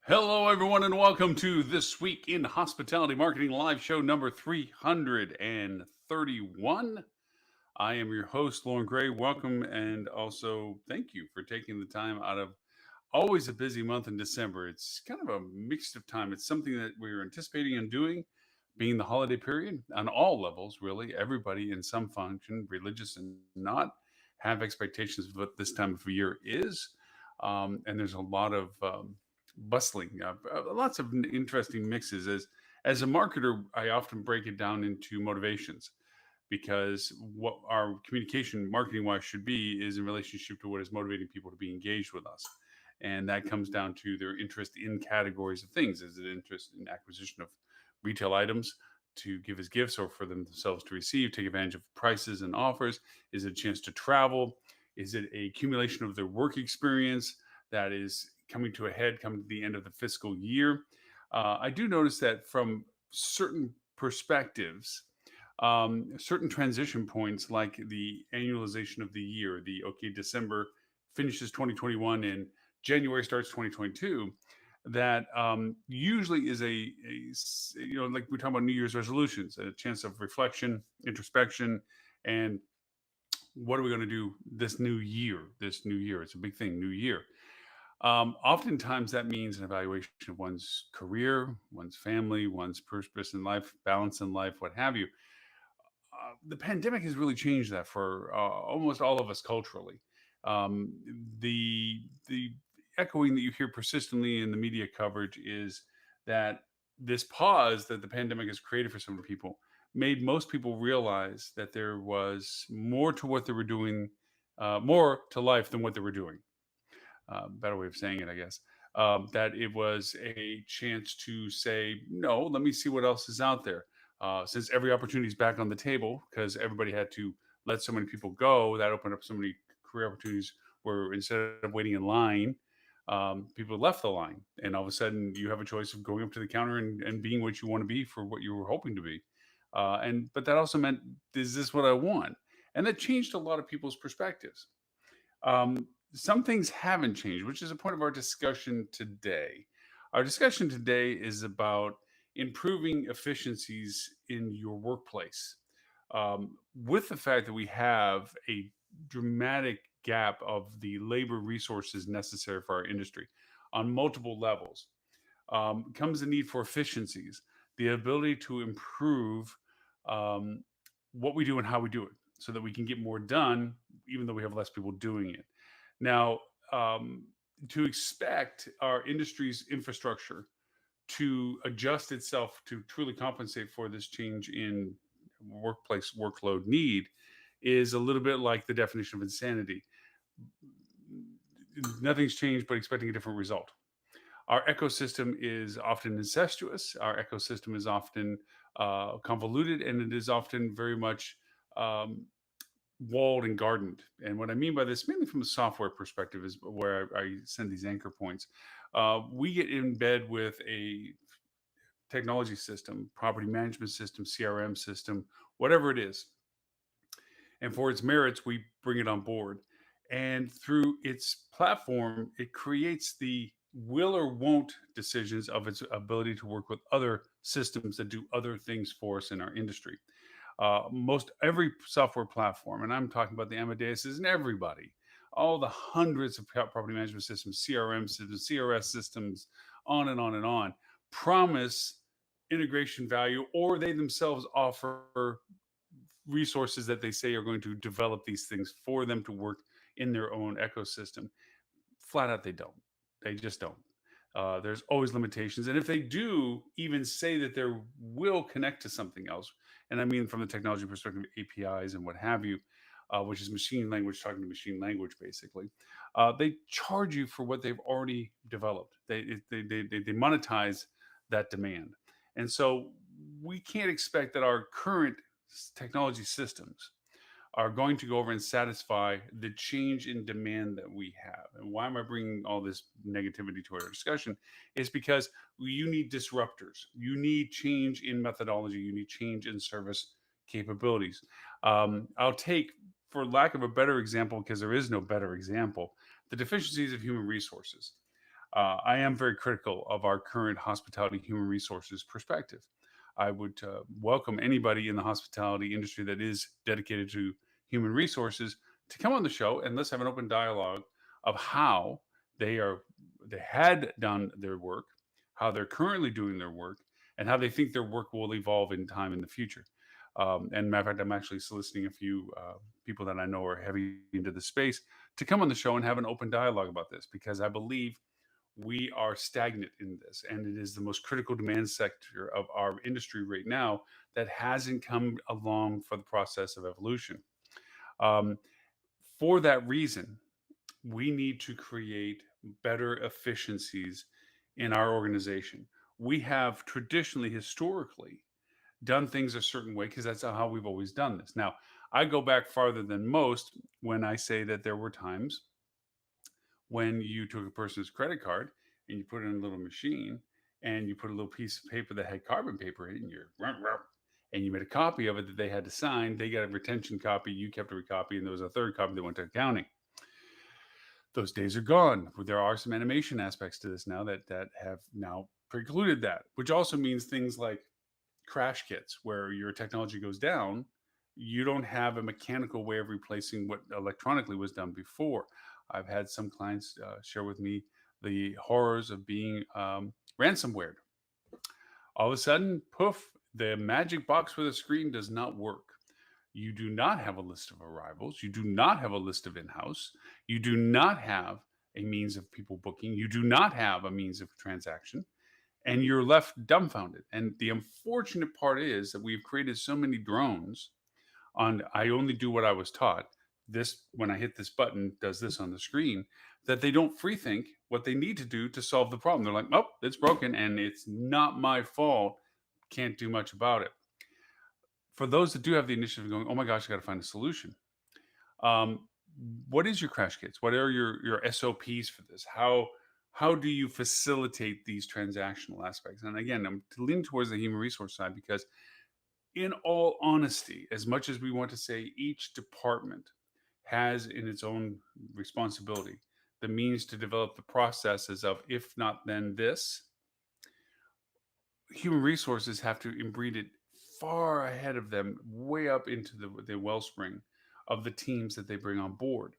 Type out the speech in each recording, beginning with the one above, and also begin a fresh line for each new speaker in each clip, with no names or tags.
Hello, everyone, and welcome to This Week in Hospitality Marketing live show number 331. I am your host, Lauren Gray. Welcome, and also thank you for taking the time out of always a busy month in December. It's kind of a mixed of time. It's something that we're anticipating and doing, being the holiday period on all levels, really. Everybody in some function, religious and not, have expectations of what this time of year is. And there's a lot of bustling, lots of interesting mixes. As a marketer, I often break it down into motivations because what our communication marketing wise should be is in relationship to what is motivating people to be engaged with us, and that comes down to their interest in categories of things. Is it interest in acquisition of retail items to give as gifts or for themselves to receive, take advantage of prices and offers? Is it a chance to travel? Is it a accumulation of their work experience that is coming to a head, coming to the end of the fiscal year? I do notice that from certain perspectives, certain transition points like the annualization of the year, the okay, December finishes 2021 and January starts 2022, that usually is like we talk about New Year's resolutions, a chance of reflection, introspection, and what are we going to do this new year? This new year, it's a big thing, new year. Oftentimes that means an evaluation of one's career, one's family, one's purpose in life, balance in life, what have you. The pandemic has really changed that for almost all of us culturally. Um, the echoing that you hear persistently in the media coverage is that this pause that the pandemic has created for some people made most people realize that there was more to what they were doing, more to life than what they were doing. Better way of saying it, I guess. That it was a chance to say, no, let me see what else is out there. Since every opportunity is back on the table, because everybody had to let so many people go, that opened up so many career opportunities where instead of waiting in line, people left the line. And all of a sudden, you have a choice of going up to the counter and being what you want to be for what you were hoping to be. But that also meant, is this what I want? And that changed a lot of people's perspectives. Some things haven't changed, which is a point of our discussion today. Our discussion today is about improving efficiencies in your workplace. With the fact that we have a dramatic gap of the labor resources necessary for our industry on multiple levels, comes the need for efficiencies, the ability to improve um, what we do and how we do it so that we can get more done, even though we have less people doing it. Now, um, to expect our industry's infrastructure to adjust itself to truly compensate for this change in workplace workload need is a little bit like the definition of insanity. Nothing's changed, but expecting a different result. Our ecosystem is often incestuous. Our ecosystem is often convoluted, and it is often very much um, walled and gardened. And what I mean by this, mainly from a software perspective, is where I send these anchor points. We get in bed with a technology system, property management system, CRM system, whatever it is. And for its merits, we bring it on board. And through its platform, it creates the will or won't decisions of its ability to work with other systems that do other things for us in our industry. Most every software platform, and I'm talking about the Amadeuses and everybody, all the hundreds of property management systems, CRM systems, CRS systems, on and on and on, promise integration value, or they themselves offer resources that they say are going to develop these things for them to work in their own ecosystem. Flat out, they don't. They just don't. There's always limitations. And if they do even say that they will connect to something else, and I mean from the technology perspective, APIs and what have you, which is machine language talking to machine language, basically, they charge you for what they've already developed. They monetize that demand. And so we can't expect that our current technology systems are going to go over and satisfy the change in demand that we have. And why am I bringing all this negativity to our discussion? Is because you need disruptors. You need change in methodology. You need change in service capabilities. I'll take, for lack of a better example, because there is no better example, the deficiencies of human resources. I am very critical of our current hospitality human resources perspective. I would welcome anybody in the hospitality industry that is dedicated to human resources to come on the show and let's have an open dialogue of how they are they had done their work, how they're currently doing their work, and how they think their work will evolve in time in the future. And matter of fact, I'm actually soliciting a few people that I know are heavy into the space to come on the show and have an open dialogue about this because I believe we are stagnant in this, and it is the most critical demand sector of our industry right now that hasn't come along for the process of evolution. Um, for that reason, we need to create better efficiencies in our organization. We have traditionally, historically, done things a certain way because that's how we've always done this. Now, I go back farther than most when I say that there were times when you took a person's credit card and you put it in a little machine and you put a little piece of paper that had carbon paper in it and and you made a copy of it that they had to sign. They got a retention copy, you kept a copy, and there was a third copy that went to accounting. Those days are gone. There are some animation aspects to this now that have now precluded that, which also means things like crash kits where your technology goes down, you don't have a mechanical way of replacing what electronically was done before. I've had some clients share with me the horrors of being ransomware. All of a sudden, poof, the magic box for the screen does not work. You do not have a list of arrivals. You do not have a list of in house. You do not have a means of people booking. You do not have a means of transaction and you're left dumbfounded. And the unfortunate part is that we've created so many drones on I only do what I was taught. This when I hit this button does this on the screen that they don't free think what they need to do to solve the problem. They're like, "Oh, it's broken and it's not my fault. Can't do much about it." For those that do have the initiative going, "Oh my gosh, I got to find a solution." Um, what is your crash kits? What are your SOPs for this? How do you facilitate these transactional aspects? And again, I'm leaning towards the human resource side because, in all honesty, as much as we want to say each department has in its own responsibility the means to develop the processes of if not then this, human resources have to inbreed it far ahead of them, way up into the wellspring of the teams that they bring on board.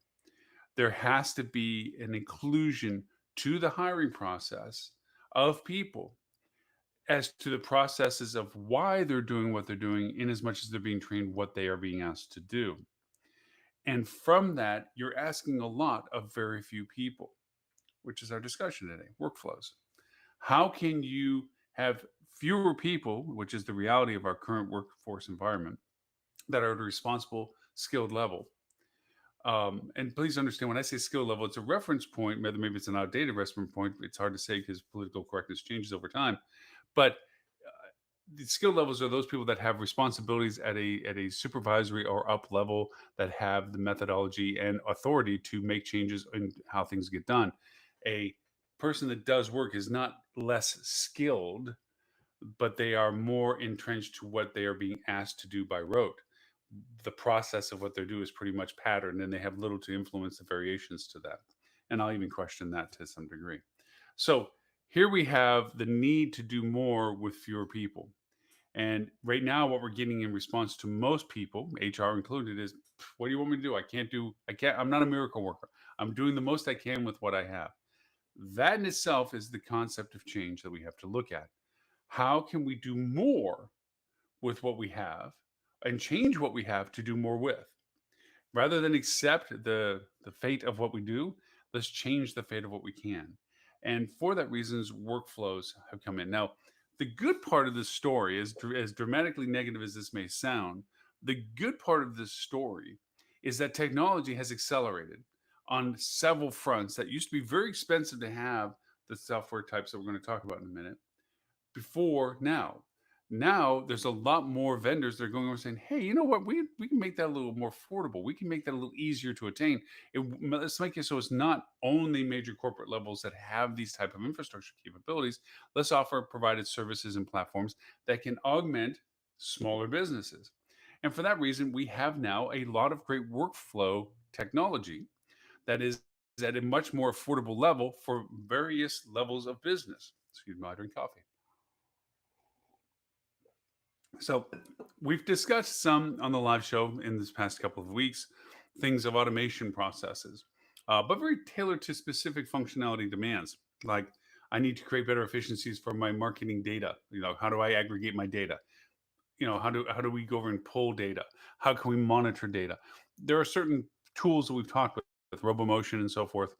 There has to be an inclusion to the hiring process of people as to the processes of why they're doing what they're doing in as much as they're being trained what they are being asked to do. And from that, you're asking a lot of very few people, which is our discussion today, workflows. How can you have fewer people, which is the reality of our current workforce environment, that are at a responsible, skilled level? And please understand when I say skill level, it's a reference point, whether maybe it's an outdated reference point. It's hard to say because political correctness changes over time. But the skill levels are those people that have responsibilities at a supervisory or up level that have the methodology and authority to make changes in how things get done. A person that does work is not less skilled, but they are more entrenched to what they are being asked to do by rote. The process of what they do is pretty much patterned, and they have little to influence the variations to that. And I'll even question that to some degree. So here we have the need to do more with fewer people. And right now, what we're getting in response to most people, HR included, is what do you want me to do? I can't, I'm not a miracle worker. I'm doing the most I can with what I have. That in itself is the concept of change that we have to look at. How can we do more with what we have and change what we have to do more with? Rather than accept the fate of what we do, let's change the fate of what we can. And for that reasons, workflows have come in. Now, the good part of this story, as dramatically negative as this may sound, the good part of this story is that technology has accelerated on several fronts that used to be very expensive to have the software types that we're going to talk about in a minute before now. Now there's a lot more vendors that are going over saying, "Hey, you know what? We can make that a little more affordable. We can make that a little easier to attain. Let's make it so it's not only major corporate levels that have these type of infrastructure capabilities. Let's offer provided services and platforms that can augment smaller businesses." And for that reason, we have now a lot of great workflow technology that is at a much more affordable level for various levels of business. Excuse me, I drink coffee. So, we've discussed some on the live show in this past couple of weeks, things of automation processes, but very tailored to specific functionality demands. Like, I need to create better efficiencies for my marketing data. How do I aggregate my data? How do we go over and pull data? How can we monitor data? There are certain tools that we've talked with RoboMotion and so forth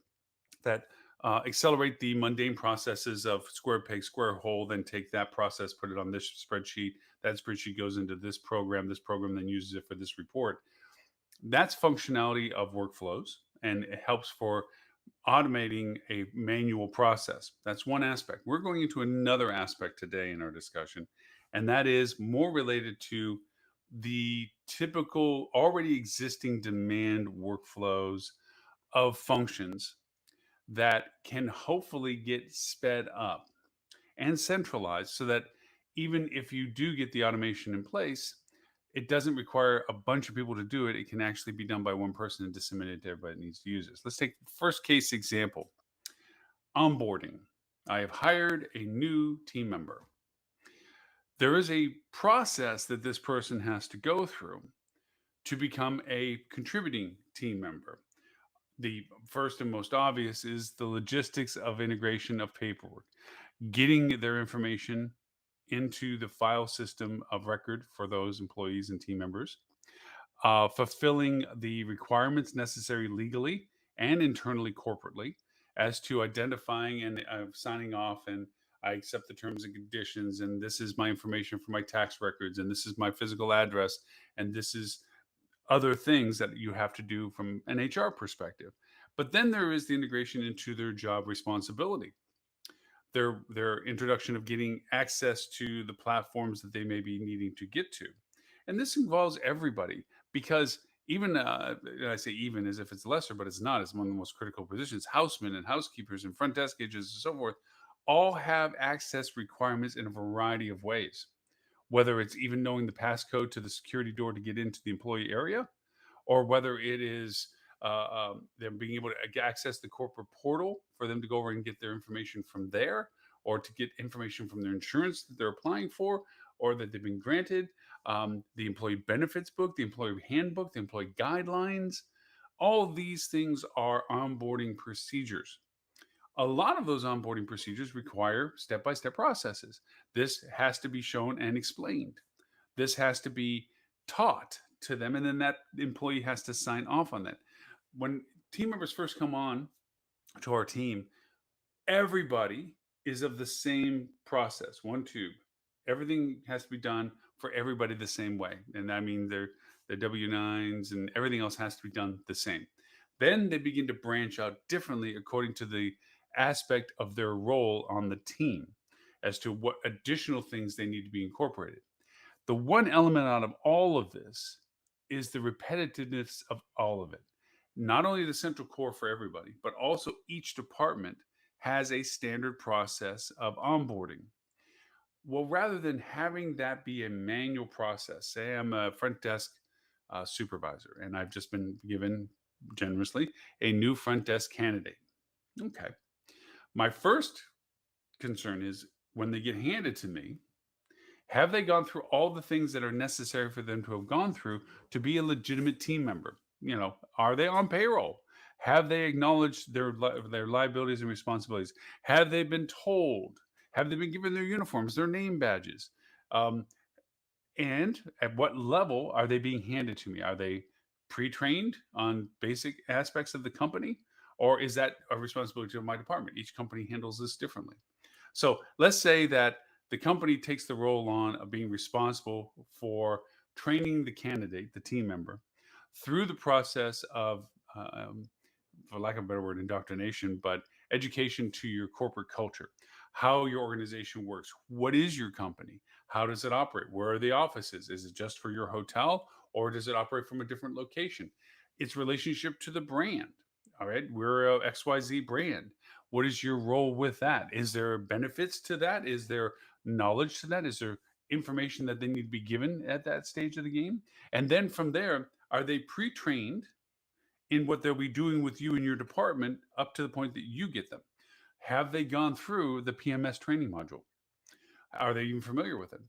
that accelerate the mundane processes of square peg, square hole, then take that process, put it on this spreadsheet. That spreadsheet goes into this program. This program then uses it for this report. That's functionality of workflows, and it helps for automating a manual process. That's one aspect. We're going into another aspect today in our discussion, and that is more related to the typical already existing demand workflows of functions that can hopefully get sped up and centralized so that even if you do get the automation in place, it doesn't require a bunch of people to do it. It can actually be done by one person and disseminated to everybody that needs to use this. Let's take the first case example: onboarding. I have hired a new team member. There is a process that this person has to go through to become a contributing team member. The first and most obvious is the logistics of integration of paperwork, getting their information into the file system of record for those employees and team members, fulfilling the requirements necessary legally and internally corporately as to identifying and signing off, and I accept the terms and conditions, and this is my information for my tax records, and this is my physical address, and this is other things that you have to do from an HR perspective. But then there is the integration into their job responsibility, their introduction of getting access to the platforms that they may be needing to get to. And this involves everybody, because even I say even as if it's lesser, but it's not. It's one of the most critical positions. Housemen and housekeepers and front desk agents and so forth all have access requirements in a variety of ways, whether it's even knowing the passcode to the security door to get into the employee area, or whether it is them being able to access the corporate portal for them to go over and get their information from there, or to get information from their insurance that they're applying for or that they've been granted, the employee benefits book, the employee handbook, the employee guidelines. All of these things are onboarding procedures. A lot of those onboarding procedures require step by step processes. This has to be shown and explained. This has to be taught to them, and then that employee has to sign off on that. When team members first come on to our team, everybody is of the same process, one tube. Everything has to be done for everybody the same way. And I mean, their W-9s and everything else has to be done the same. Then they begin to branch out differently according to the aspect of their role on the team as to what additional things they need to be incorporated. The one element out of all of this is the repetitiveness of all of it. Not only the central core for everybody, but also each department has a standard process of onboarding. Well, rather than having that be a manual process, say I'm a front desk supervisor and I've just been given generously a new front desk candidate. Okay. My first concern is when they get handed to me, have they gone through all the things that are necessary for them to have gone through to be a legitimate team member? Are they on payroll? Have they acknowledged their liabilities and responsibilities? Have they been told? Have they been given their uniforms, their name badges? Um, and at what level are they being handed to me? Are they pre-trained on basic aspects of the company, or is that a responsibility of my department? Each company handles this differently. So let's say that the company takes the role on of being responsible for training the candidate, the team member, through the process of, for lack of a better word, indoctrination, but education to your corporate culture, how your organization works. What is your company? How does it operate? Where are the offices? Is it just for your hotel, or does it operate from a different location? Its relationship to the brand. All right, we're a XYZ brand. What is your role with that? Is there benefits to that? Is there knowledge to that? Is there information that they need to be given at that stage of the game? And then from there, are they pre-trained in what they'll be doing with you in your department up to the point that you get them. Have they gone through the PMS training module? Are they even familiar with it?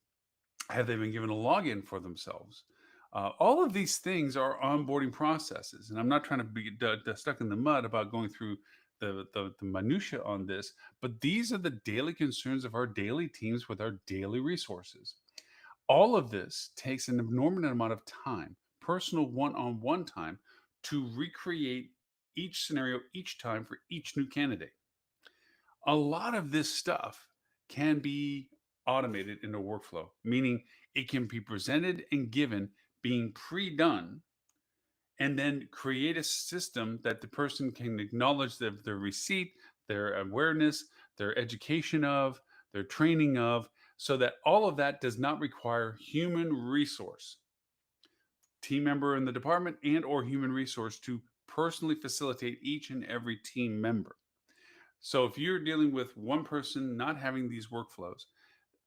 Have they been given a login for themselves? All of these things are onboarding processes, and I'm not trying to be stuck in the mud about going through the minutia on this, but these are the daily concerns of our daily teams with our daily resources. All of this takes an enormous amount of time, personal one-on-one time, to recreate each scenario each time for each new candidate. A lot of this stuff can be automated into workflow, meaning it can be presented and given being pre-done, and then create a system that the person can acknowledge their receipt, their awareness, their education of, their training of, so that all of that does not require human resource, team member in the department and or human resource to personally facilitate each and every team member. So if you're dealing with one person not having these workflows,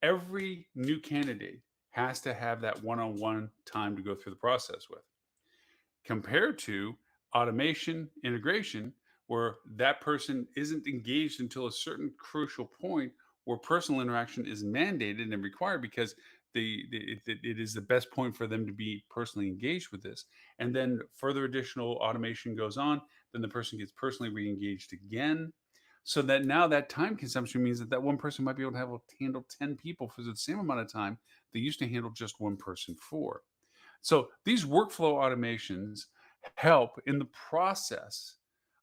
every new candidate has to have that one-on-one time to go through the process with, compared to automation integration, where that person isn't engaged until a certain crucial point where personal interaction is mandated and required because it is the best point for them to be personally engaged with this. And then further additional automation goes on, then the person gets personally re-engaged again, so that now that time consumption means that that one person might be able to handle 10 people for the same amount of time they used to handle just one person for. So these workflow automations help in the process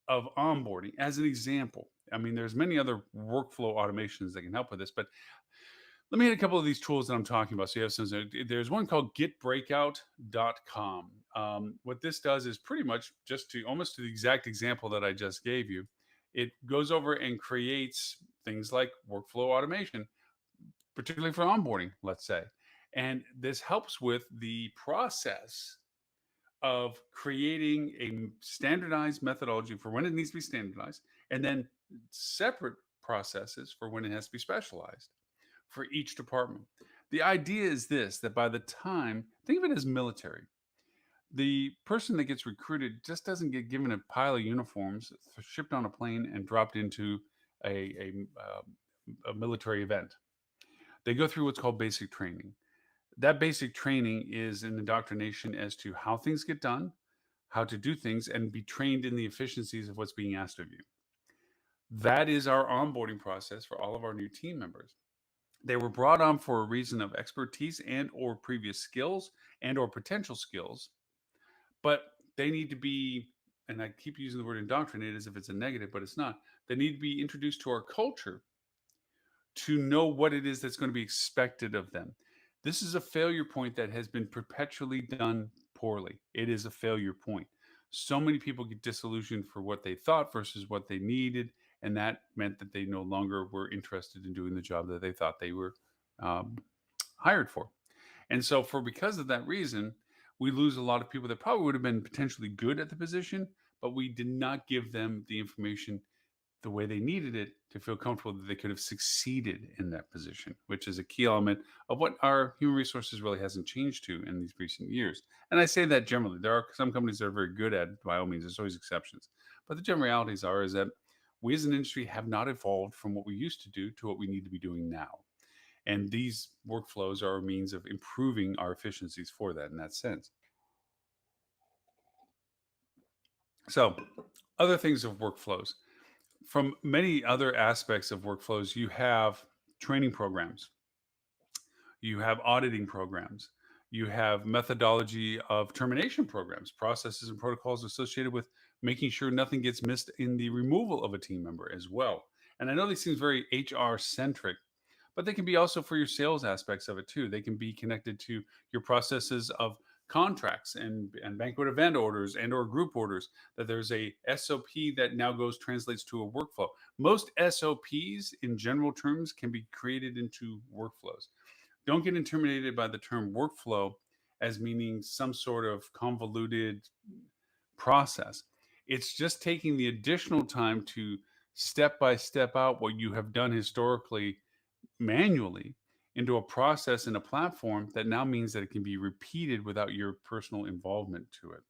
of onboarding. As an example, I mean, there's many other workflow automations that can help with this, but let me hit a couple of these tools that I'm talking about. So you have some. There's one called GetBreakout.com. What this does is pretty much just to almost to the exact example that I just gave you. It goes over and creates things like workflow automation, particularly for onboarding, let's say. And this helps with the process of creating a standardized methodology for when it needs to be standardized, and then separate processes for when it has to be specialized for each department. The idea is this, that by the time, think of it as military, the person that gets recruited just doesn't get given a pile of uniforms, shipped on a plane, and dropped into a military event. They go through what's called basic training. That basic training is an indoctrination as to how things get done, how to do things, and be trained in the efficiencies of what's being asked of you. That is our onboarding process for all of our new team members. They were brought on for a reason of expertise and or previous skills and or potential skills, but they need to be, and I keep using the word indoctrinate as if it's a negative, but it's not. They need to be introduced to our culture to know what it is that's going to be expected of them. This is a failure point that has been perpetually done poorly. It is a failure point. So many people get disillusioned for what they thought versus what they needed, and that meant that they no longer were interested in doing the job that they thought they were um, hired for. And so, for because of that reason, we lose a lot of people that probably would have been potentially good at the position, but we did not give them the information the way they needed it to feel comfortable that they could have succeeded in that position, which is a key element of what our human resources really hasn't changed to in these recent years. And I say that generally. There are some companies that are very good at it, by all means, there's always exceptions. But the generalities are is that we as an industry have not evolved from what we used to do to what we need to be doing now. And these workflows are a means of improving our efficiencies for that in that sense. So, other things of workflows. From many other aspects of workflows, you have training programs, you have auditing programs, you have methodology of termination programs, processes and protocols associated with making sure nothing gets missed in the removal of a team member as well. And I know these seems very HR centric, but they can be also for your sales aspects of it too. They can be connected to your processes of contracts and banquet event orders and or group orders, that there's a SOP that now goes translates to a workflow. Most SOPs in general terms can be created into workflows. Don't get intimidated by the term workflow as meaning some sort of convoluted process. It's just taking the additional time to step by step out what you have done historically manually into a process and a platform that now means that it can be repeated without your personal involvement to it.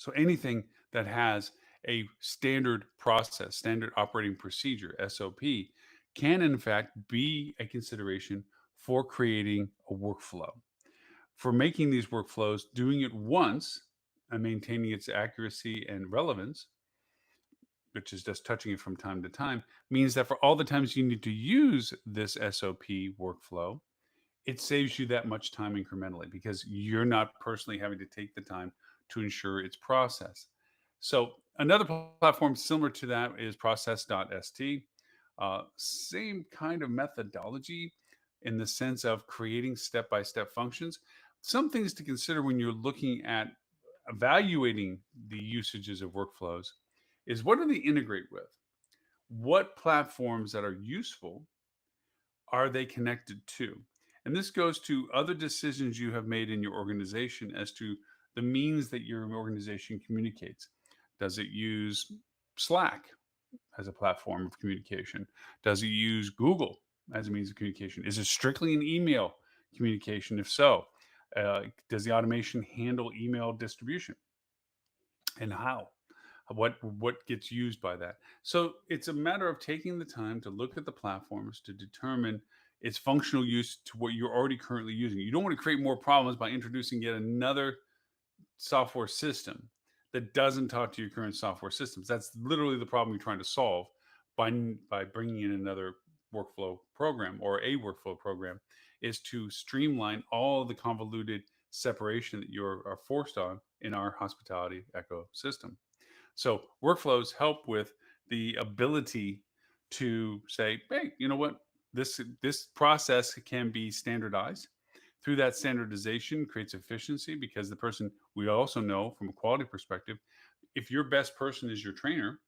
So anything that has a standard process, standard operating procedure, SOP, can in fact be a consideration for creating a workflow. For making these workflows, doing it once and maintaining its accuracy and relevance, which is just touching it from time to time, means that for all the times you need to use this SOP workflow, it saves you that much time incrementally because you're not personally having to take the time to ensure its process. So another platform similar to that is process.st. Same kind of methodology in the sense of creating step-by-step functions. Some things to consider when you're looking at evaluating the usages of workflows is what do they integrate with? What platforms that are useful are they connected to? And this goes to other decisions you have made in your organization as to the means that your organization communicates. Does it use Slack as a platform of communication? Does it use Google as a means of communication? Is it strictly an email communication? If so, does the automation handle email distribution and how? What gets used by that? So it's a matter of taking the time to look at the platforms to determine its functional use to what you're already currently using. You don't want to create more problems by introducing yet another software system that doesn't talk to your current software systems. That's literally the problem you're trying to solve by bringing in another workflow program or a workflow program is to streamline all the convoluted separation that are forced on in our hospitality ecosystem. So workflows help with the ability to say, hey, you know what? This process can be standardized. Through that standardization creates efficiency because the person we also know from a quality perspective, if your best person is your trainer,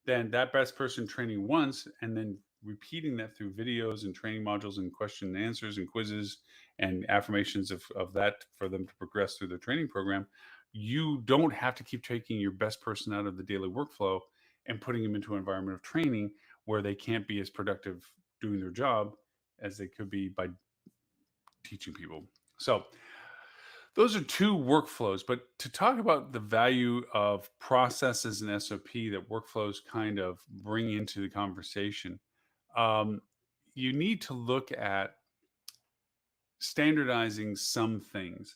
then that best person training once and then repeating that through videos and training modules and question and answers and quizzes and affirmations of that for them to progress through their training program, you don't have to keep taking your best person out of the daily workflow and putting them into an environment of training where they can't be as productive doing their job as they could be by teaching people. So those are two workflows, but to talk about the value of processes and SOP that workflows kind of bring into the conversation, um, you need to look at standardizing some things.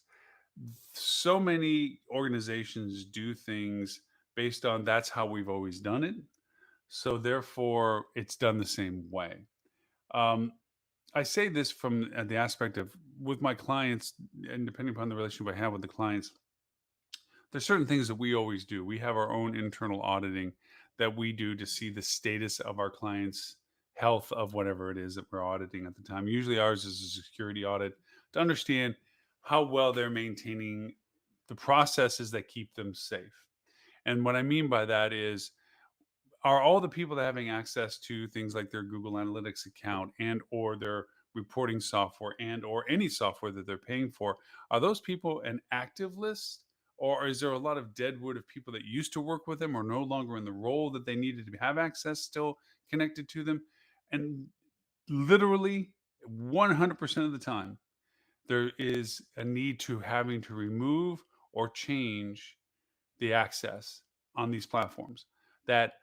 So many organizations do things based on that's how we've always done it. So therefore, it's done the same way. Um, I say this from the aspect of with my clients, and depending upon the relationship I have with the clients, there's certain things that we always do. We have our own internal auditing that we do to see the status of our clients' health of whatever it is that we're auditing at the time. Usually ours is a security audit to understand how well they're maintaining the processes that keep them safe. And what I mean by that is are all the people that having access to things like their Google Analytics account and or their reporting software and or any software that they're paying for, are those people an active list? Or is there a lot of deadwood of people that used to work with them or no longer in the role that they needed to have access still connected to them? And literally 100% of the time, there is a need to having to remove or change the access on these platforms that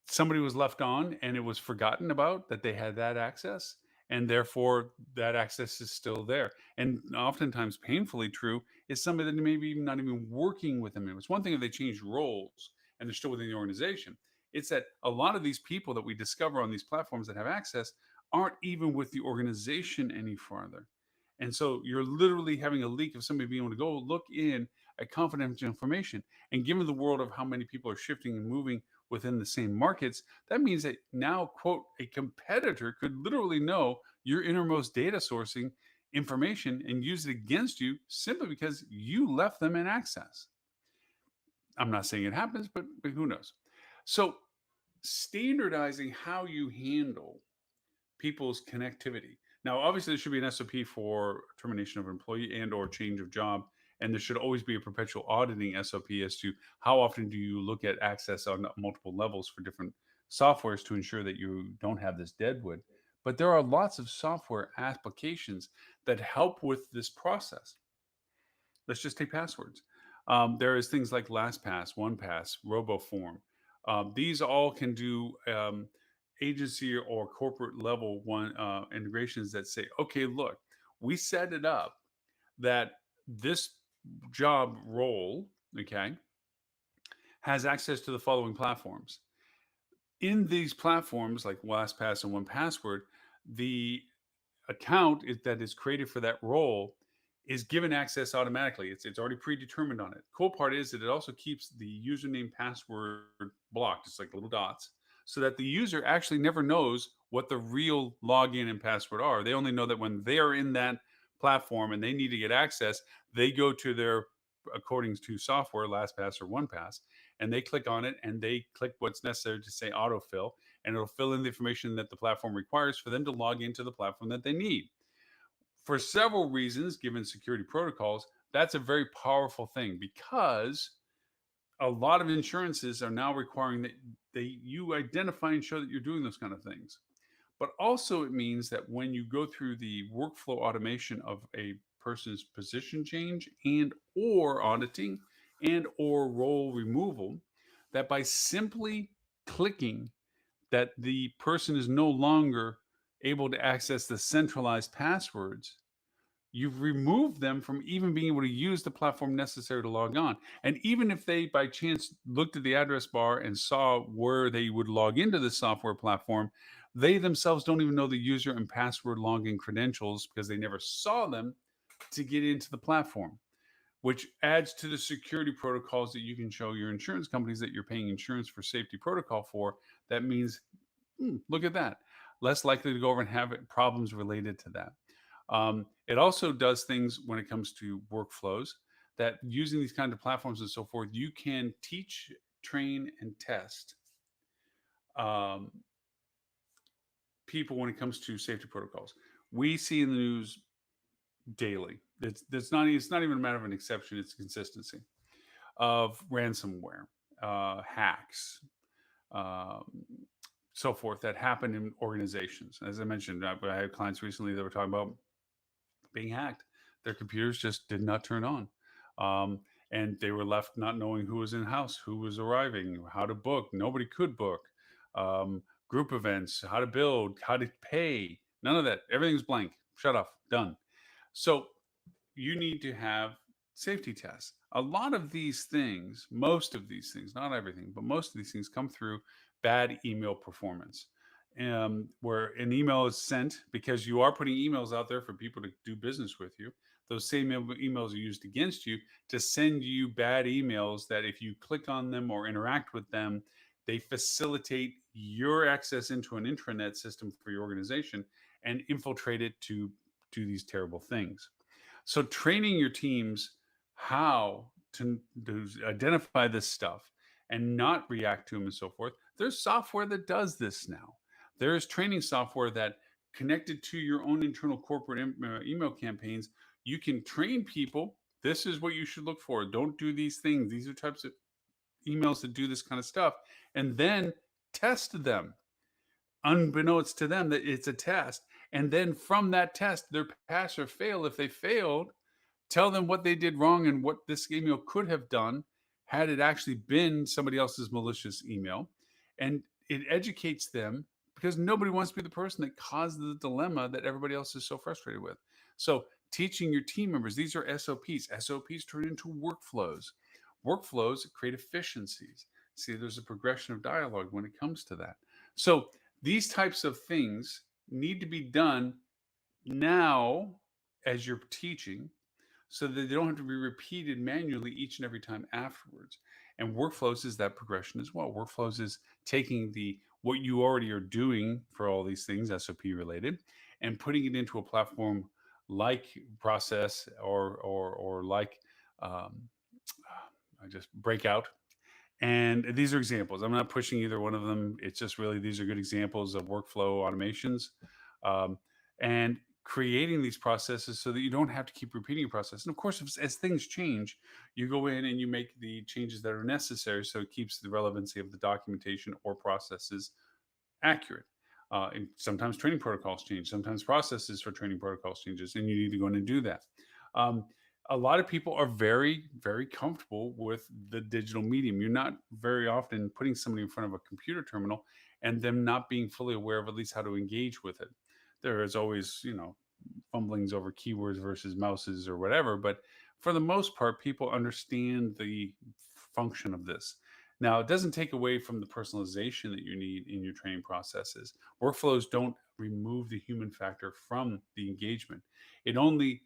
somebody was left on and it was forgotten about that they had that access and therefore that access is still there and oftentimes painfully true is somebody that maybe even not even working with them. It was one thing if they changed roles and they're still within the organization. It's that a lot of these people that we discover on these platforms that have access aren't even with the organization any farther, and so you're literally having a leak of somebody being able to go look in at confidential information. And given the world of how many people are shifting and moving within the same markets, that means that now, quote, a competitor could literally know your innermost data sourcing information and use it against you simply because you left them in access. I'm not saying it happens, but who knows? So, standardizing how you handle people's connectivity. Now, obviously, there should be an SOP for termination of employee and or change of job, and there should always be a perpetual auditing SOP as to how often do you look at access on multiple levels for different softwares to ensure that you don't have this deadwood. But there are lots of software applications that help with this process. Let's just take passwords. There is things like LastPass, OnePass, RoboForm. These all can do agency or corporate level one integrations that say, okay, look, we set it up that this job role, okay, has access to the following platforms. In these platforms like LastPass and OnePassword, the that is created for that role is given access automatically. It's already predetermined on it. Cool part is that it also keeps the username password blocked. It's like little dots, so that the user actually never knows what the real login and password are. They only know that when they are in that platform and they need to get access, they go to their according to software, LastPass or OnePass, and they click on it and they click what's necessary to say autofill, and it'll fill in the information that the platform requires for them to log into the platform that they need. For several reasons, given security protocols, that's a very powerful thing because a lot of insurances are now requiring that you identify and show that you're doing those kind of things. But also it means that when you go through the workflow automation of a person's position change and or auditing and or role removal, that by simply clicking that the person is no longer able to access the centralized passwords, you've removed them from even being able to use the platform necessary to log on. And even if they by chance looked at the address bar and saw where they would log into the software platform, they themselves don't even know the user and password login credentials because they never saw them to get into the platform, which adds to the security protocols that you can show your insurance companies that you're paying insurance for safety protocol for. That means, look at that, less likely to go over and have problems related to that. It also does things when it comes to workflows that using these kind of platforms and so forth, you can teach, train, and test um, people when it comes to safety protocols. We see in the news daily. It's not even a matter of an exception. It's consistency of ransomware, hacks, um, so forth that happen in organizations. As I mentioned, I had clients recently that were talking about being hacked. Their computers just did not turn on. Um, and they were left not knowing who was in house, who was arriving, how to book. Nobody could book. Group events, how to build, how to pay. None of that. Everything's blank. Shut off. Done. So you need to have safety tests. A lot of these things, most of these things, not everything, but most of these things come through bad email performance. Where an email is sent because you are putting emails out there for people to do business with you. Those same emails are used against you to send you bad emails that if you click on them or interact with them, they facilitate your access into an intranet system for your organization and infiltrate it to do these terrible things. So training your teams how to identify this stuff and not react to them and so forth. There's software that does this now. There is training software that connected to your own internal corporate email campaigns, you can train people. This is what you should look for. Don't do these things. These are types of emails that do this kind of stuff, and then test them unbeknownst to them that it's a test. And then from that test, their pass or fail. If they failed, tell them what they did wrong and what this email could have done had it actually been somebody else's malicious email. And it educates them because nobody wants to be the person that caused the dilemma that everybody else is so frustrated with. So, teaching your team members, these are SOPs. SOPs turn into workflows. Workflows create efficiencies. See, there's a progression of dialogue when it comes to that. So, these types of things need to be done now as you're teaching so that they don't have to be repeated manually each and every time afterwards. And workflows is that progression as well. Workflows is taking the what you already are doing for all these things SOP related and putting it into a platform like Process or like um, I just Breakout. And these are examples. I'm not pushing either one of them. It's just really these are good examples of workflow automations. And creating these processes so that you don't have to keep repeating a process. And of course, as things change, you go in and you make the changes that are necessary so it keeps the relevancy of the documentation or processes accurate. And sometimes training protocols change, sometimes processes for training protocols changes, and you need to go in and do that. Um, A lot of people are very, very comfortable with the digital medium. You're not very often putting somebody in front of a computer terminal and them not being fully aware of at least how to engage with it. There is always, fumblings over keywords versus mouses or whatever, but for the most part, people understand the function of this. Now, it doesn't take away from the personalization that you need in your training processes. Workflows don't remove the human factor from the engagement. It only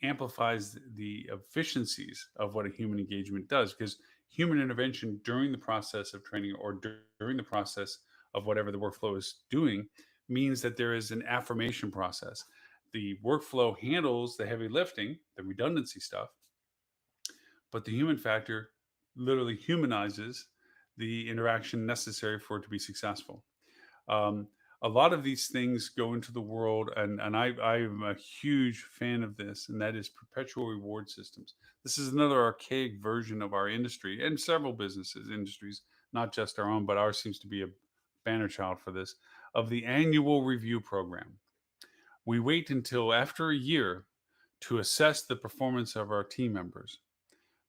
amplifies the efficiencies of what a human engagement does, because human intervention during the process of training or during the process of whatever the workflow is doing means that there is an affirmation process. The workflow handles the heavy lifting, the redundancy stuff, but the human factor literally humanizes the interaction necessary for it to be successful. Um, a lot of these things go into the world, and I am a huge fan of this, and that is perpetual reward systems. This is another archaic version of our industry and several industries, not just our own, but ours seems to be a banner child for this, of the annual review program. We wait until after a year to assess the performance of our team members.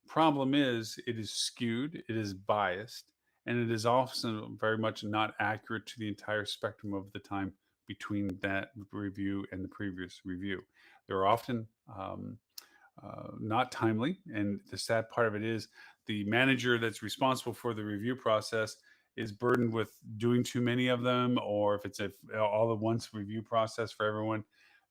Problem is, it is skewed, it is biased, and it is also very much not accurate to the entire spectrum of the time between that review and the previous review. They're often not timely, and the sad part of it is the manager that's responsible for the review process is burdened with doing too many of them, or if it's a all at once review process for everyone,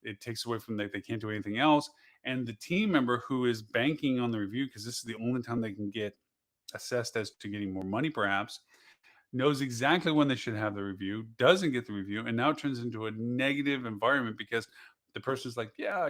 it takes away from they can't do anything else. And the team member who is banking on the review, because this is the only time they can get assessed as to getting more money, perhaps, knows exactly when they should have the review, doesn't get the review, and now turns into a negative environment because the person's like, yeah,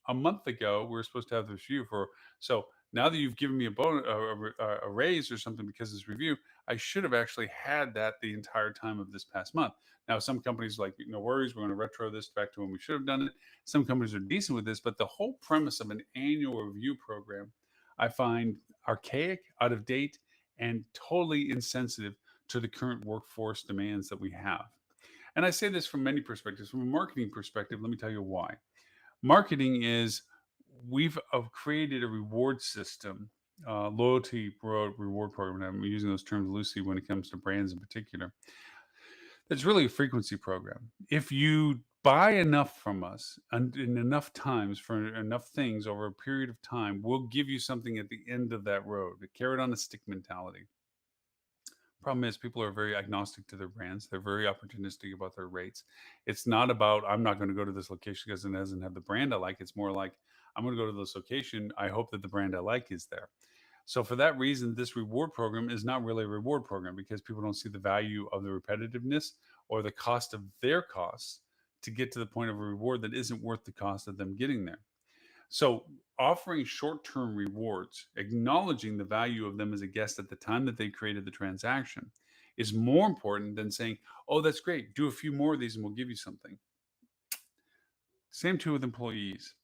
a month ago we were supposed to have this review for, so now that you've given me a bonus, a raise or something because of this review, I should have actually had that the entire time of this past month. Now, some companies are like, no worries, we're going to retro this back to when we should have done it. Some companies are decent with this, but the whole premise of an annual review program, I find archaic, out of date, and totally insensitive to the current workforce demands that we have. And I say this from many perspectives. From a marketing perspective, let me tell you why. Marketing is, we've created a reward system, reward program. And I'm using those terms loosely when it comes to brands in particular. It's really a frequency program. If you buy enough from us and in enough times for enough things over a period of time, we'll give you something at the end of that road. A carrot on a stick mentality. Problem is, people are very agnostic to their brands. They're very opportunistic about their rates. It's not about, I'm not going to go to this location because it doesn't have the brand I like. It's more like, I'm going to go to this location. I hope that the brand I like is there. So for that reason, this reward program is not really a reward program because people don't see the value of the repetitiveness or the cost of their costs to get to the point of a reward that isn't worth the cost of them getting there. So, offering short term rewards, acknowledging the value of them as a guest at the time that they created the transaction, is more important than saying, oh, that's great. Do a few more of these and we'll give you something. Same too with employees.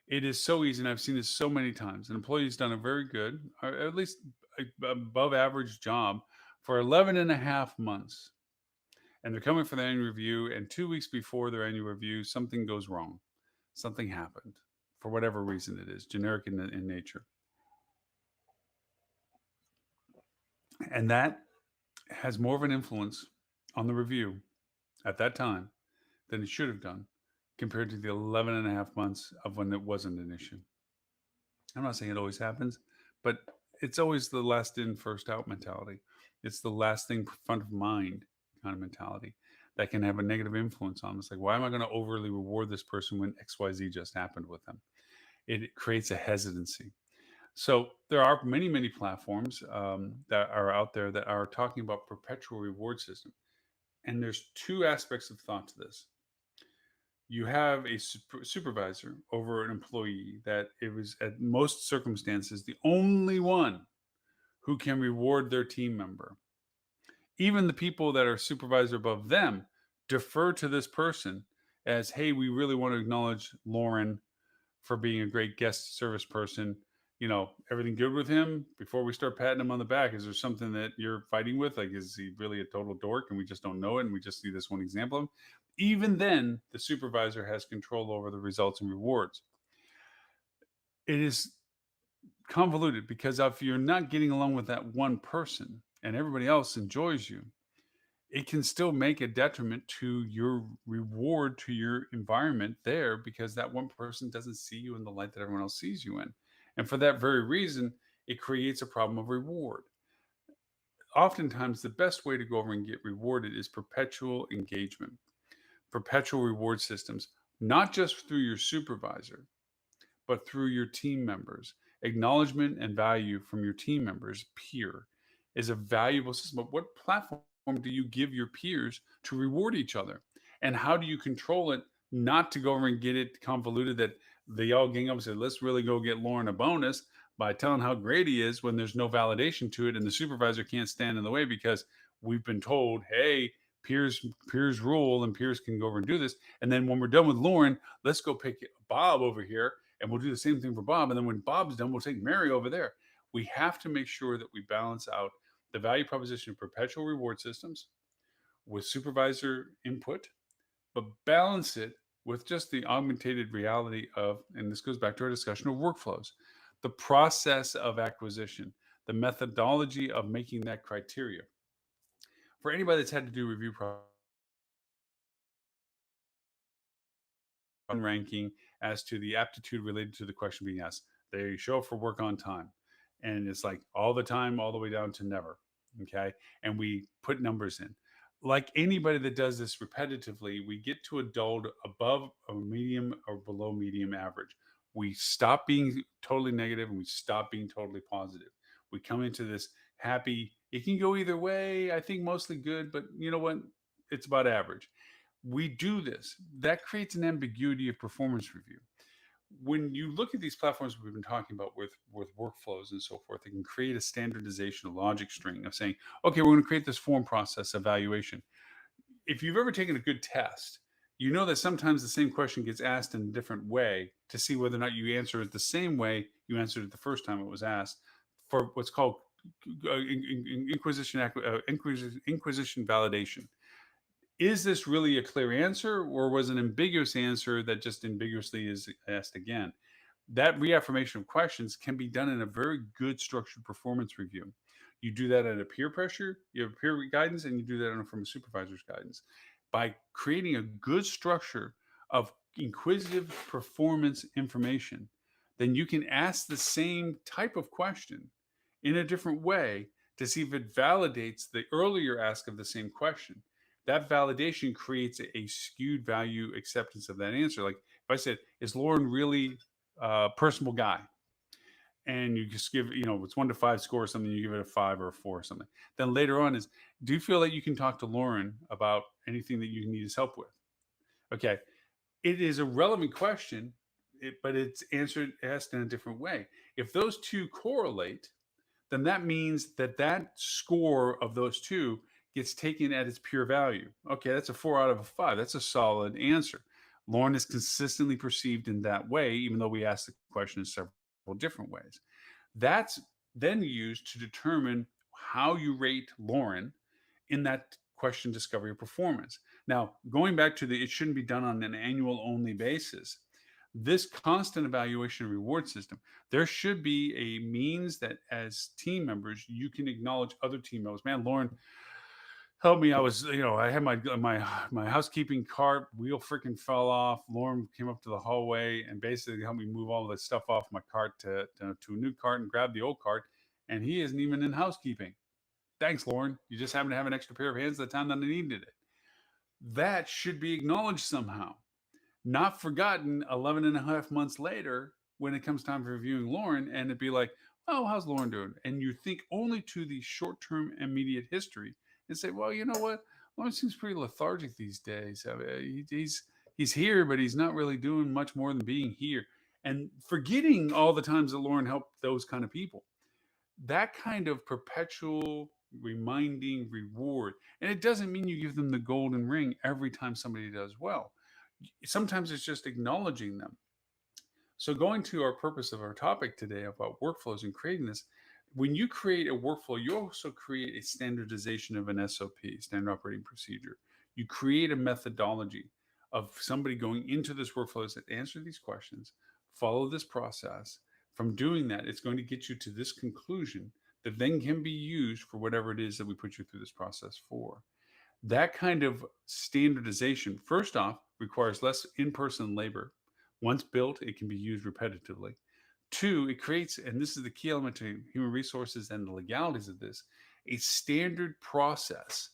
It is so easy, and I've seen this so many times. An employee's done a very good, or at least above average job for 11 and a half months. And they're coming for the annual review. And 2 weeks before their annual review, something goes wrong. Something happened for whatever reason it is, generic in nature. And that has more of an influence on the review at that time than it should have done compared to the 11 and a half months of when it wasn't an issue. I'm not saying it always happens, but it's always the last in, first out mentality. It's the last thing front of mind kind of mentality that can have a negative influence on us. Like, why am I going to overly reward this person when XYZ just happened with them? It creates a hesitancy. So there are many, many platforms that are out there that are talking about perpetual reward system. And there's two aspects of thought to this. You have a supervisor over an employee that it was at most circumstances the only one who can reward their team member. Even the people that are supervisor above them defer to this person as, hey, we really want to acknowledge Lauren for being a great guest service person. Everything good with him? Before we start patting him on the back, is there something that you're fighting with? Like, is he really a total dork and we just don't know it and we just see this one example of him? Even then, the supervisor has control over the results and rewards. It is convoluted because if you're not getting along with that one person and everybody else enjoys you, it can still make a detriment to your reward to your environment there because that one person doesn't see you in the light that everyone else sees you in. And for that very reason, it creates a problem of reward. Oftentimes, the best way to go over and get rewarded is perpetual engagement, perpetual reward systems, not just through your supervisor, but through your team members. Acknowledgement and value from your team members, peer, is a valuable system. But what platform do you give your peers to reward each other? And how do you control it not to go over and get it convoluted that they all gang up and say, let's really go get Lauren a bonus by telling how great he is when there's no validation to it and the supervisor can't stand in the way because we've been told, hey, peers rule and peers can go over and do this. And then when we're done with Lauren, let's go pick Bob over here and we'll do the same thing for Bob. And then when Bob's done, we'll take Mary over there. We have to make sure that we balance out the value proposition of perpetual reward systems with supervisor input, but balance it with just the augmented reality of, and this goes back to our discussion of workflows, the process of acquisition, the methodology of making that criteria. For anybody that's had to do review ranking as to the aptitude related to the question being asked. They show up for work on time. And it's like all the time, all the way down to never. Okay. And we put numbers in. Like anybody that does this repetitively, we get to a dulled above a medium or below medium average. We stop being totally negative and we stop being totally positive. We come into this happy, it can go either way. I think mostly good, but you know what? It's about average. We do this. That creates an ambiguity of performance review. When you look at these platforms we've been talking about with workflows and so forth, it can create a standardization, a logic string of saying, okay, we're going to create this form process evaluation. If you've ever taken a good test, you know that sometimes the same question gets asked in a different way to see whether or not you answer it the same way you answered it the first time it was asked for what's called inquisition validation. Is this really a clear answer or was an ambiguous answer that just ambiguously is asked again? That reaffirmation of questions can be done in a very good structured performance review. You do that at a peer pressure, you have peer guidance, and you do that from a supervisor's guidance. By creating a good structure of inquisitive performance information, then you can ask the same type of question in a different way to see if it validates the earlier ask of the same question. That validation creates a skewed value acceptance of that answer. Like if I said, is Lauren really a personable guy? And you just give, it's 1 to 5 score or something, you give it a 5 or a 4 or something. Then later on is, do you feel that you can talk to Lauren about anything that you need his help with? Okay. It is a relevant question, but it's asked in a different way. If those two correlate, then that means that that score of those two gets taken at its pure value. Okay, that's a 4 out of a 5. That's a solid answer. Lauren is consistently perceived in that way, even though we asked the question in several different ways. That's then used to determine how you rate Lauren in that question discovery of performance. Now, going back to it shouldn't be done on an annual only basis. This constant evaluation and reward system, there should be a means that as team members, you can acknowledge other team members. Man, Lauren helped me. I had my housekeeping cart wheel freaking fell off. Lauren came up to the hallway and basically helped me move all the stuff off my cart to a new cart and grab the old cart. And he isn't even in housekeeping. Thanks, Lauren. You just happen to have an extra pair of hands at the time that I needed it. That should be acknowledged somehow, not forgotten 11 and a half months later when it comes time for reviewing Lauren and it'd be like, oh, how's Lauren doing? And you think only to the short term immediate history and say, well, you know what? Lauren seems pretty lethargic these days. He's here, but he's not really doing much more than being here. And forgetting all the times that Lauren helped those kind of people. That kind of perpetual reminding reward. And it doesn't mean you give them the golden ring every time somebody does well. Sometimes it's just acknowledging them. So, going to our purpose of our topic today about workflows and creating this, when you create a workflow, you also create a standardization of an SOP, standard operating procedure. You create a methodology of somebody going into this workflow that answer these questions, follow this process, From doing that, it's going to get you to this conclusion that then can be used for whatever it is that we put you through this process for. That kind of standardization, first off, requires less in person labor. Once built, it can be used repetitively. Two, it creates, and this is the key element to human resources and the legalities of this, a standard process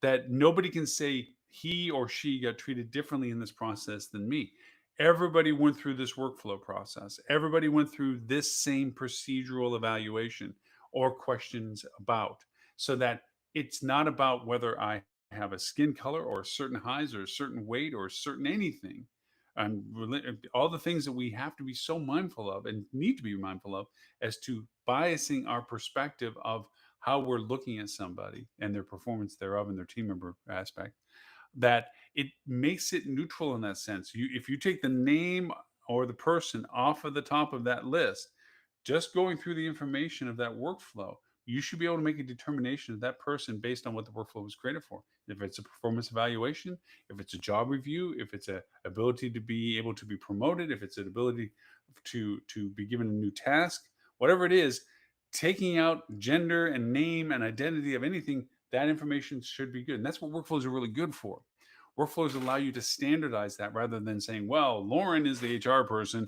that nobody can say he or she got treated differently in this process than me. Everybody went through this workflow process. Everybody went through this same procedural evaluation or questions about, so that it's not about whether I have a skin color or a certain height or a certain weight or a certain anything. And all the things that we have to be so mindful of and need to be mindful of as to biasing our perspective of how we're looking at somebody and their performance thereof and their team member aspect, that it makes it neutral in that sense. If you take the name or the person off of the top of that list, just going through the information of that workflow, you should be able to make a determination of that person based on what the workflow was created for. If it's a performance evaluation, if it's a job review, if it's a ability to be able to be promoted, if it's an ability to be given a new task, whatever it is, taking out gender and name and identity of anything, that information should be good. And that's what workflows are really good for. Workflows allow you to standardize that rather than saying, well, Lauren is the HR person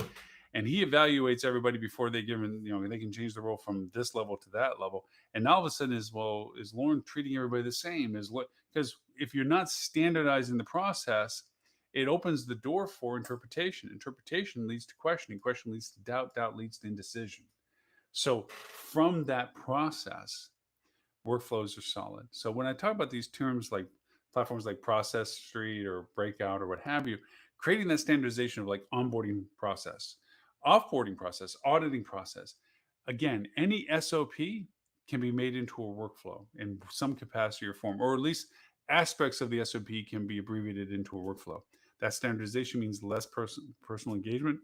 and he evaluates everybody before they give him, they can change the role from this level to that level. And now all of a sudden is Lauren treating everybody the same? Is what, because if you're not standardizing the process, it opens the door for interpretation. Interpretation leads to questioning. Question leads to doubt. Doubt leads to indecision. So from that process, workflows are solid. So when I talk about these terms like platforms like Process Street or Breakout or what have you, creating that standardization of like onboarding process, offboarding process, auditing process, again, any SOP can be made into a workflow in some capacity or form, or at least aspects of the SOP can be abbreviated into a workflow. That standardization means less personal engagement,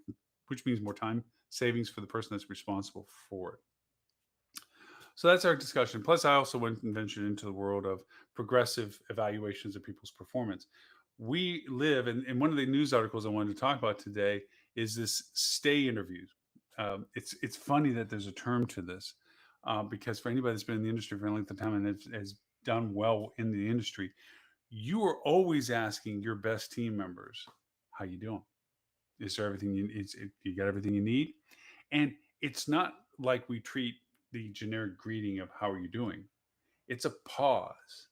which means more time savings for the person that's responsible for it. So that's our discussion. Plus, I also went and ventured into the world of progressive evaluations of people's performance. We live, and one of the news articles I wanted to talk about today is this stay interviews. It's funny that there's a term to this because for anybody that's been in the industry for a length of time and has done well in the industry, you are always asking your best team members, "How you doing? Is there everything you got everything you need?" And it's not like we treat the generic greeting of "How are you doing?" It's a pause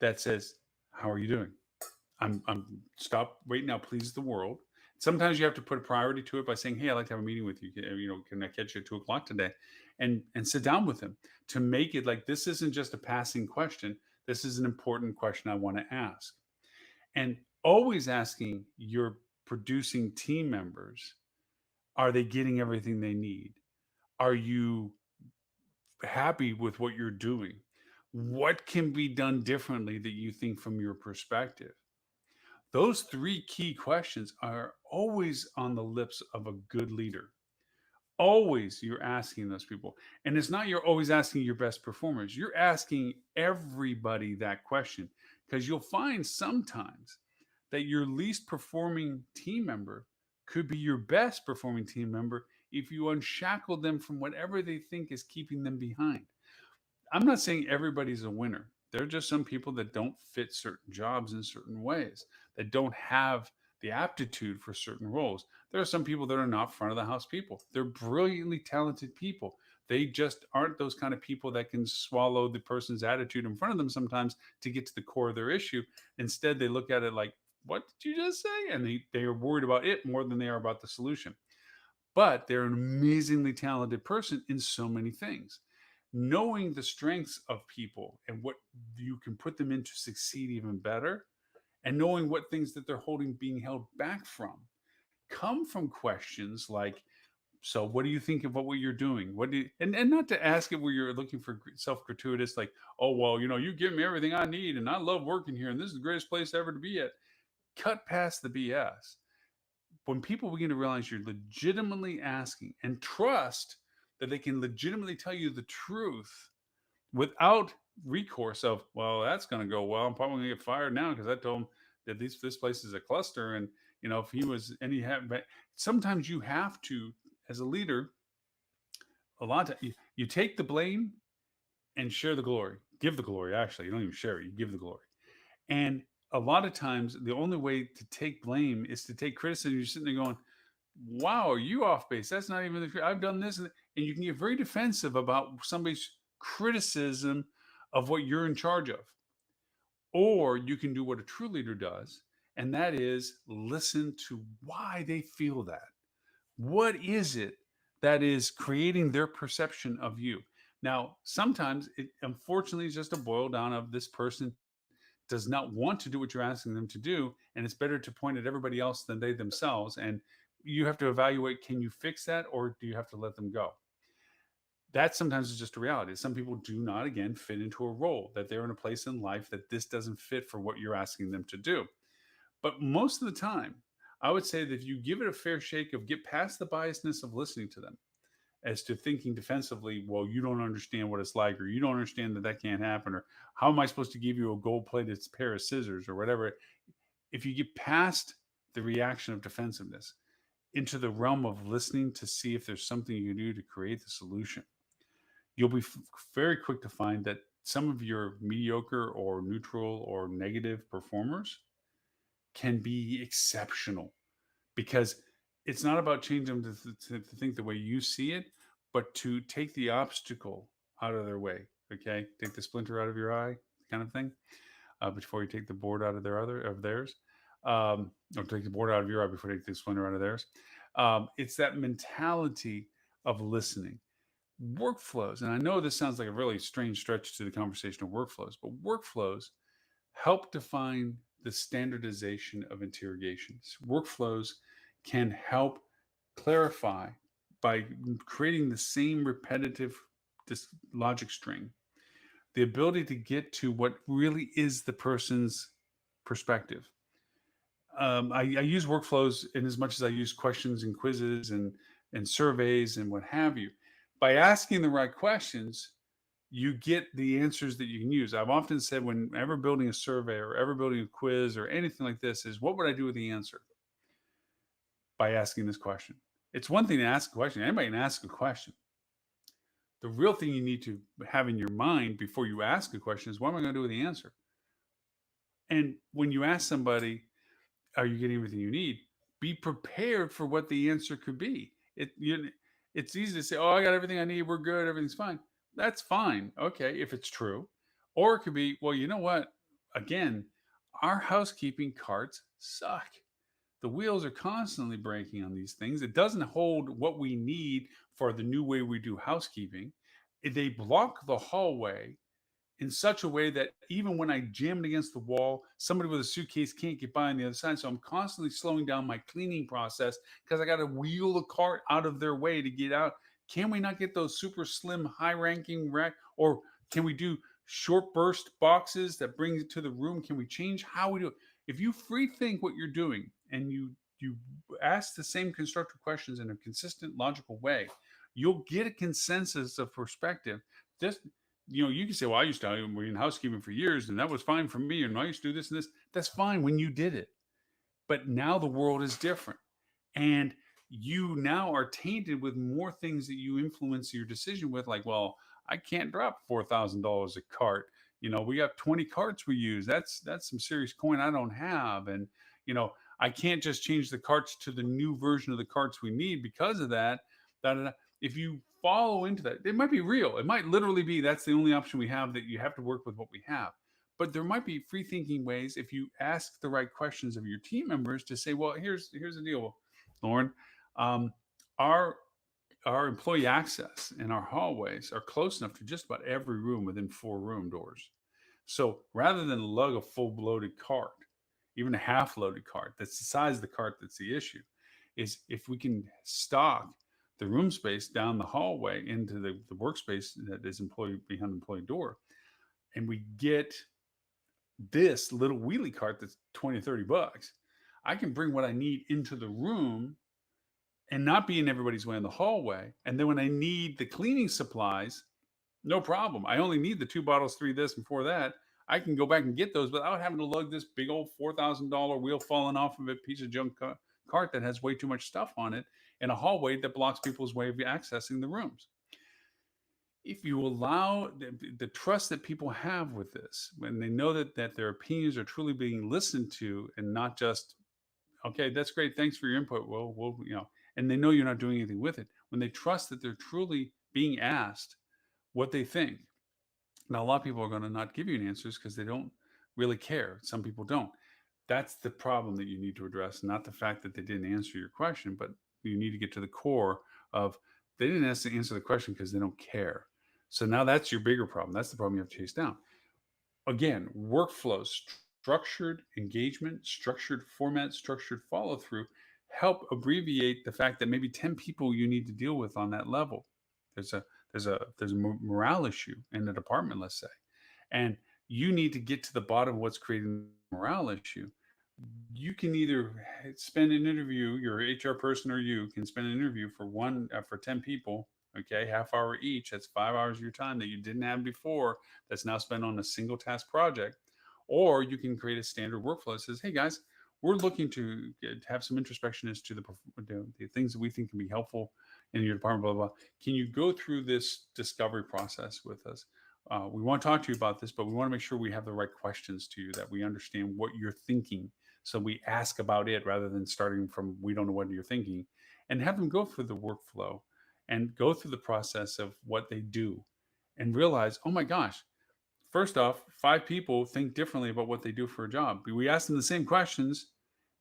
that says, "How are you doing? I'm stop, wait now, please the world." Sometimes you have to put a priority to it by saying, "Hey, I'd like to have a meeting with you. Can I catch you at 2 o'clock today?" And sit down with them to make it like this isn't just a passing question. This is an important question I want to ask. And always asking your producing team members, are they getting everything they need? Are you happy with what you're doing? What can be done differently that you think from your perspective? Those three key questions are always on the lips of a good leader. Always you're asking those people. And it's not you're always asking your best performers. You're asking everybody that question because you'll find sometimes that your least performing team member could be your best performing team member if you unshackle them from whatever they think is keeping them behind. I'm not saying everybody's a winner. There are just some people that don't fit certain jobs in certain ways, that don't have the aptitude for certain roles. There are some people that are not front of the house people. They're brilliantly talented people. They just aren't those kind of people that can swallow the person's attitude in front of them sometimes to get to the core of their issue. Instead, they look at it like, what did you just say? And they are worried about it more than they are about the solution. But they're an amazingly talented person in so many things. Knowing the strengths of people and what you can put them in to succeed even better, and knowing what things that they're holding being held back from come from questions like, so what do you think of what you're doing? What do you, and not to ask it where you're looking for self-gratuitous, like, oh well, you give me everything I need and I love working here and this is the greatest place ever to be at. Cut past the BS. When people begin to realize you're legitimately asking and trust that they can legitimately tell you the truth without recourse of, well, that's going to go well. I'm probably going to get fired now because I told him that this place is a cluster, and if he was any have, but sometimes you have to, as a leader, A lot of you take the blame and share the glory. Give the glory, actually. You don't even share it, you give the glory. And a lot of times, the only way to take blame is to take criticism. You're sitting there going, wow, are you off base? That's not even the truth. I've done this. And you can get very defensive about somebody's criticism of what you're in charge of. Or you can do what a true leader does, and that is listen to why they feel that. What is it that is creating their perception of you? Now, sometimes it unfortunately is just a boil down of this person does not want to do what you're asking them to do, and it's better to point at everybody else than they themselves. And you have to evaluate, can you fix that, or do you have to let them go? That sometimes is just a reality. Some people do not, again, fit into a role, that they're in a place in life that this doesn't fit for what you're asking them to do. But most of the time, I would say that if you give it a fair shake of get past the biasness of listening to them as to thinking defensively, well, you don't understand what it's like, or you don't understand that that can't happen, or how am I supposed to give you a gold plated pair of scissors, or whatever. If you get past the reaction of defensiveness into the realm of listening to see if there's something you can do to create the solution, you'll be very quick to find that some of your mediocre or neutral or negative performers can be exceptional, because it's not about changing them to think the way you see it, but to take the obstacle out of their way. Okay, take the splinter out of your eye, kind of thing, before you take the board out of theirs, or take the board out of your eye before you take the splinter out of theirs. It's that mentality of listening. Workflows, and I know this sounds like a really strange stretch to the conversation of workflows, but workflows help define the standardization of interrogations. Workflows can help clarify by creating the same repetitive logic string, the ability to get to what really is the person's perspective. I use workflows in as much as I use questions and quizzes and surveys and what have you. By asking the right questions, you get the answers that you can use. I've often said, whenever building a survey or ever building a quiz or anything like this, is what would I do with the answer by asking this question? It's one thing to ask a question. Anybody can ask a question. The real thing you need to have in your mind before you ask a question is, what am I going to do with the answer? And when you ask somebody, are you getting everything you need? Be prepared for what the answer could be. It's easy to say, oh, I got everything I need. We're good. Everything's fine. That's fine. Okay, if it's true. Or it could be, well, you know what? Again, our housekeeping carts suck. The wheels are constantly breaking on these things. It doesn't hold what we need for the new way we do housekeeping. They block the hallway in such a way that even when I jam it against the wall, somebody with a suitcase can't get by on the other side. So I'm constantly slowing down my cleaning process because I got to wheel the cart out of their way to get out. Can we not get those super slim, high ranking rack? Or can we do short burst boxes that bring it to the room? Can we change how we do it? If you free think what you're doing and you ask the same constructive questions in a consistent, logical way, you'll get a consensus of perspective. Just, you can say, well, I used to be in housekeeping for years and that was fine for me. And I used to do this and this. That's fine when you did it. But now the world is different. And you now are tainted with more things that you influence your decision with, like, well, I can't drop $4,000 a cart. We got 20 carts we use. That's some serious coin I don't have. And, I can't just change the carts to the new version of the carts we need because of that. Da, da, da. If you follow into that, it might be real. It might literally be that's the only option we have, that you have to work with what we have. But there might be free thinking ways if you ask the right questions of your team members to say, well, here's the deal, Lauren. Um, our our employee access in our hallways are close enough to just about every room within 4 room doors. So rather than lug a full loaded cart, even a half loaded cart, that's the size of the cart that's the issue, is if we can stock the room space down the hallway into the workspace that is employee behind the employee door, and we get this little wheelie cart that's 20 or 30 bucks, I can bring what I need into the room and not be in everybody's way in the hallway. And then when I need the cleaning supplies, no problem. I only need the 2 bottles, 3 this and 4 that. I can go back and get those without having to lug this big old $4,000 wheel falling off of a piece of junk cart that has way too much stuff on it in a hallway that blocks people's way of accessing the rooms. if you allow the trust that people have with this, when they know that their opinions are truly being listened to and not just, okay, that's great, thanks for your input, well, and they know you're not doing anything with it. When they trust that they're truly being asked what they think. Now, a lot of people are going to not give you answers because they don't really care. Some people don't. That's the problem that you need to address, not the fact that they didn't answer your question, but you need to get to the core of they didn't answer the question because they don't care. So now that's your bigger problem. That's the problem you have to chase down. Again, workflows, structured engagement, structured format, structured follow through help abbreviate the fact that maybe 10 people you need to deal with on that level. There's a there's a morale issue in the department, let's say, and you need to get to the bottom of what's creating the morale issue. You can either spend an interview, your HR person or you can spend an interview for 10 people, okay, half hour each. That's 5 hours of your time that you didn't have before. That's now spent on a single task project. Or you can create a standard workflow that says, hey guys, we're looking to have some introspection as to the things that we think can be helpful in your department, blah, blah, blah. Can you go through this discovery process with us? We want to talk to you about this, but we want to make sure we have the right questions to you, that we understand what you're thinking. So we ask about it rather than starting from we don't know what you're thinking, and have them go through the workflow and go through the process of what they do and realize, oh my gosh, first off, 5 people think differently about what they do for a job. We ask them the same questions,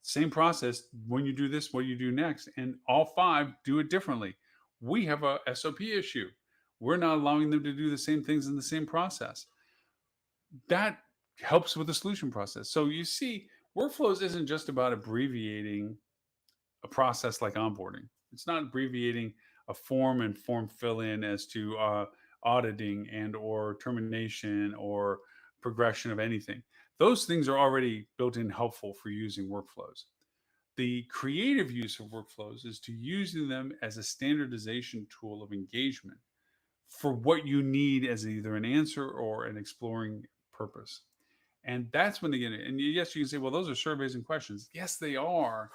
same process. When you do this, what do you do next? And all 5 do it differently. We have a SOP issue. We're not allowing them to do the same things in the same process. That helps with the solution process. So you see, workflows isn't just about abbreviating a process like onboarding. It's not abbreviating a form and form fill in as to auditing and or termination or progression of anything. Those things are already built in helpful for using workflows. The creative use of workflows is to using them as a standardization tool of engagement for what you need as either an answer or an exploring purpose. And that's when they get it. And yes, you can say, well, those are surveys and questions. Yes, they are,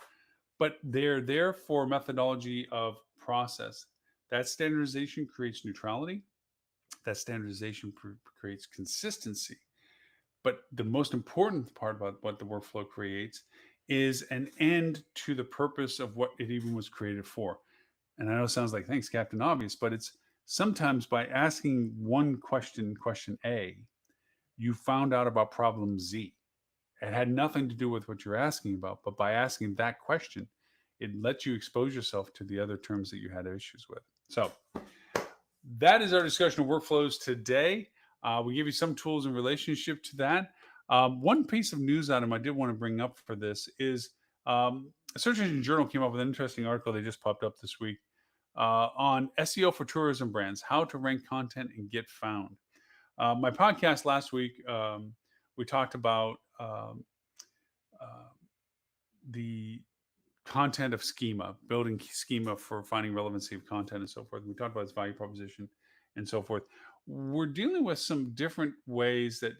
but they're there for methodology of process. That standardization creates neutrality. That standardization creates consistency. But the most important part about what the workflow creates is an end to the purpose of what it even was created for. And I know it sounds like thanks, Captain Obvious, but it's sometimes by asking one question, question A, you found out about problem Z. It had nothing to do with what you're asking about, but by asking that question, it lets you expose yourself to the other terms that you had issues with. So that is our discussion of workflows today. We give you some tools in relationship to that. One piece of news item I did want to bring up for this is Search Engine Journal came up with an interesting article they just popped up this week on SEO for tourism brands, how to rank content and get found. My podcast last week, we talked about uh, the content of schema, building schema for finding relevancy of content and so forth. We talked about its value proposition and so forth. We're dealing with some different ways that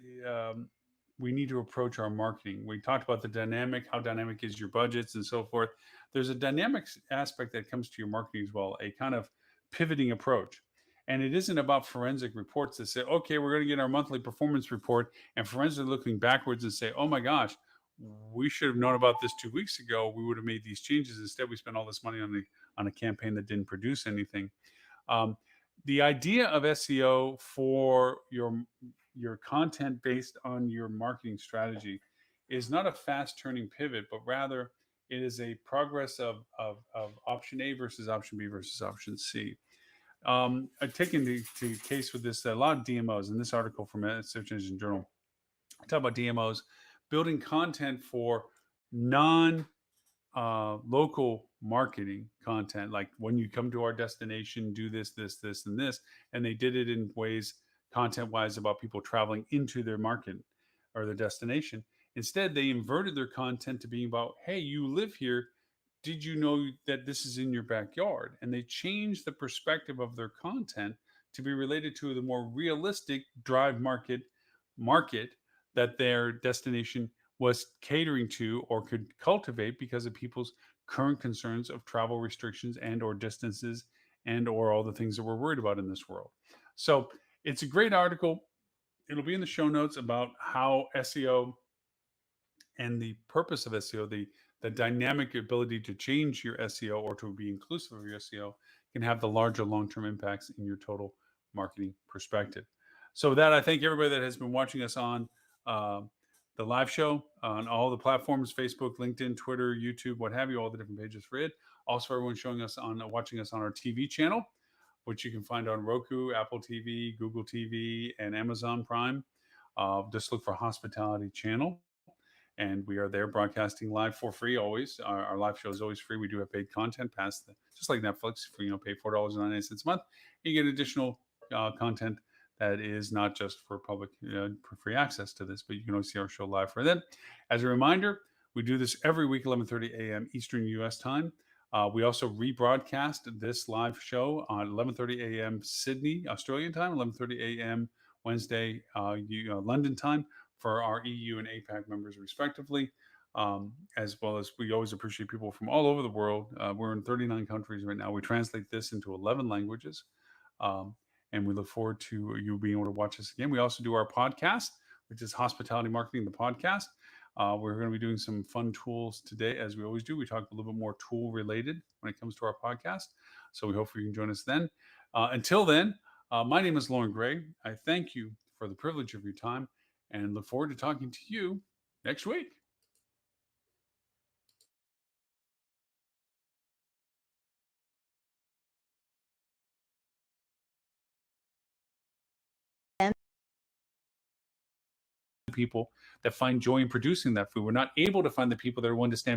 we need to approach our marketing. We talked about the dynamic, how dynamic is your budgets and so forth. There's a dynamic aspect that comes to your marketing as well, a kind of pivoting approach. And it isn't about forensic reports that say, okay, we're going to get our monthly performance report, and forensically looking backwards and say, oh my gosh, we should have known about this 2 weeks ago. We would have made these changes. Instead, we spent all this money on a campaign that didn't produce anything. Um, the idea of SEO for your content based on your marketing strategy is not a fast turning pivot, but rather it is a progress of option A versus option B versus option C. I've taken the case with this, a lot of DMOs in this article from Search Engine Journal. I talk about DMOs building content for non local marketing content, like when you come to our destination, do this, this, this, and this. And they did it in ways, content wise, about people traveling into their market or their destination. Instead, they inverted their content to being about, hey, you live here. Did you know that this is in your backyard? And they changed the perspective of their content to be related to the more realistic drive market that their destination was catering to or could cultivate because of people's current concerns of travel restrictions and or distances and or all the things that we're worried about in this world. So it's a great article. It'll be in the show notes about how SEO and the purpose of SEO, the dynamic ability to change your SEO or to be inclusive of your SEO can have the larger long-term impacts in your total marketing perspective. So with that, I thank everybody that has been watching us on uh, the live show on all the platforms: Facebook, LinkedIn, Twitter, YouTube, what have you, all the different pages for it. Also, everyone showing us on watching us on our TV channel, which you can find on Roku, Apple TV, Google TV, and Amazon Prime. Just look for Hospitality Channel, and we are there broadcasting live for free always. Our live show is always free. We do have paid content past just like Netflix. For pay $4.99 a month, you get additional content that is not just for public for free access to this, but you can always see our show live for them. As a reminder, we do this every week, 11:30 a.m. Eastern U.S. time. We also rebroadcast this live show on 11:30 a.m. Sydney, Australian time, 11:30 a.m. Wednesday, London time, for our EU and APAC members, respectively. As well as we always appreciate people from all over the world. We're in 39 countries right now. We translate this into 11 languages. Um, and we look forward to you being able to watch us again. We also do our podcast, which is Hospitality Marketing, the podcast. We're going to be doing some fun tools today, as we always do. We talk a little bit more tool related when it comes to our podcast. So we hope you can join us then. Until then, my name is Loren Gray. I thank you for the privilege of your time and look forward to talking to you next week. People that find joy in producing that food. We're not able to find the people that are willing to stand behind